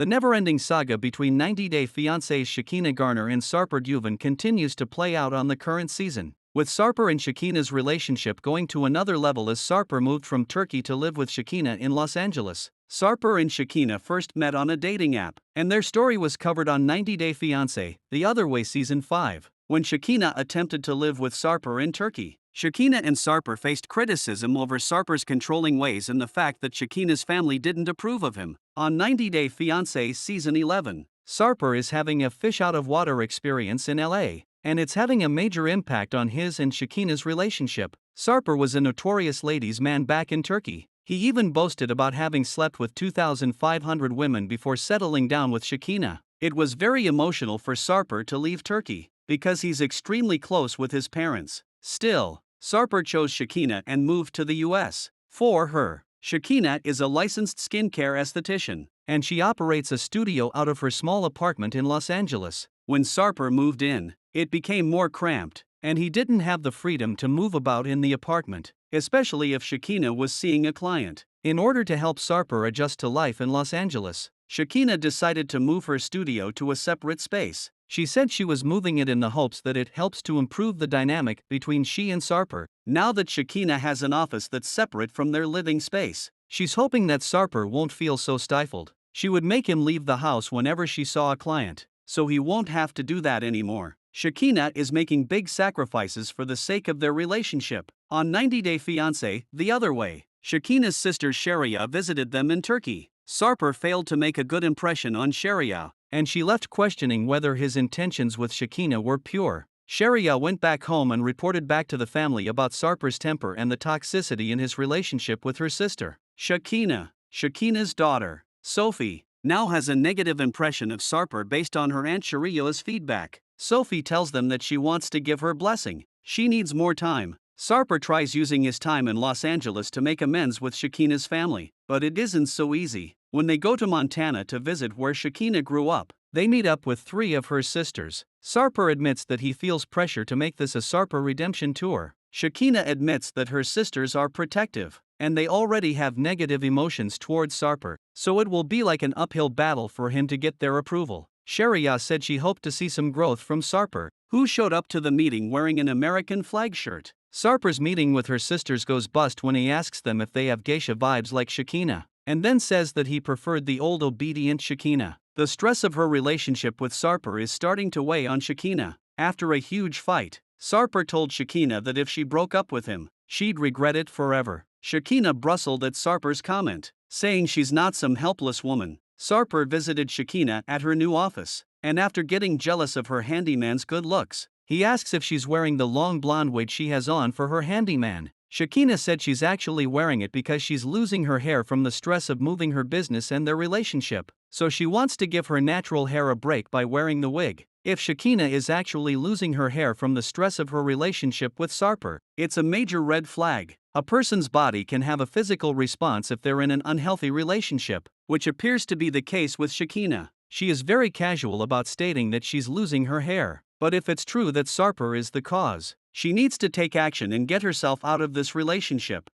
The never-ending saga between 90-Day Fiancé's Shekinah Garner and Sarper Duvin continues to play out on the current season, with Sarper and Shekinah's relationship going to another level as Sarper moved from Turkey to live with Shekinah in Los Angeles. Sarper and Shekinah first met on a dating app, and their story was covered on 90 Day Fiancé, The Other Way Season 5, when Shekinah attempted to live with Sarper in Turkey. Shekinah and Sarper faced criticism over Sarper's controlling ways and the fact that Shekinah's family didn't approve of him. On 90 Day Fiancé Season 11, Sarper is having a fish-out-of-water experience in LA, and it's having a major impact on his and Shekinah's relationship. Sarper was a notorious ladies' man back in Turkey. He even boasted about having slept with 2,500 women before settling down with Shekinah. It was very emotional for Sarper to leave Turkey, because he's extremely close with his parents. Still, Sarper chose Shekinah and moved to the US. For her, Shekinah is a licensed skincare esthetician, and she operates a studio out of her small apartment in Los Angeles. When Sarper moved in, it became more cramped, and he didn't have the freedom to move about in the apartment, especially if Shekinah was seeing a client. In order to help Sarper adjust to life in Los Angeles, Shekinah decided to move her studio to a separate space. She said she was moving it in the hopes that it helps to improve the dynamic between she and Sarper. Now that Shekinah has an office that's separate from their living space, she's hoping that Sarper won't feel so stifled. She would make him leave the house whenever she saw a client, so he won't have to do that anymore. Shekinah is making big sacrifices for the sake of their relationship. On 90 Day Fiancé, The Other Way, Shekinah's sister Sheria visited them in Turkey. Sarper failed to make a good impression on Sheria, and she left questioning whether his intentions with Shekinah were pure. Sheria went back home and reported back to the family about Sarper's temper and the toxicity in his relationship with her sister. Shekinah's daughter, Sophie, now has a negative impression of Sarper based on her Aunt Sheria's feedback. Sophie tells them that she wants to give her blessing. She needs more time. Sarper tries using his time in Los Angeles to make amends with Shekinah's family, but it isn't so easy. When they go to Montana to visit where Shekinah grew up, they meet up with 3 of her sisters. Sarper admits that he feels pressure to make this a Sarper redemption tour. Shekinah admits that her sisters are protective, and they already have negative emotions towards Sarper, so it will be like an uphill battle for him to get their approval. Sheria said she hoped to see some growth from Sarper, who showed up to the meeting wearing an American flag shirt. Sarper's meeting with her sisters goes bust when he asks them if they have geisha vibes like Shekinah, and then says that he preferred the old obedient Shekinah. The stress of her relationship with Sarper is starting to weigh on Shekinah. After a huge fight, Sarper told Shekinah that if she broke up with him, she'd regret it forever. Shekinah bristled at Sarper's comment, saying she's not some helpless woman. Sarper visited Shekinah at her new office, and after getting jealous of her handyman's good looks, he asks if she's wearing the long blonde wig she has on for her handyman. Shekinah said she's actually wearing it because she's losing her hair from the stress of moving her business and their relationship, so she wants to give her natural hair a break by wearing the wig. If Shekinah is actually losing her hair from the stress of her relationship with Sarper, it's a major red flag. A person's body can have a physical response if they're in an unhealthy relationship, which appears to be the case with Shekinah. She is very casual about stating that she's losing her hair, but if it's true that Sarper is the cause, she needs to take action and get herself out of this relationship.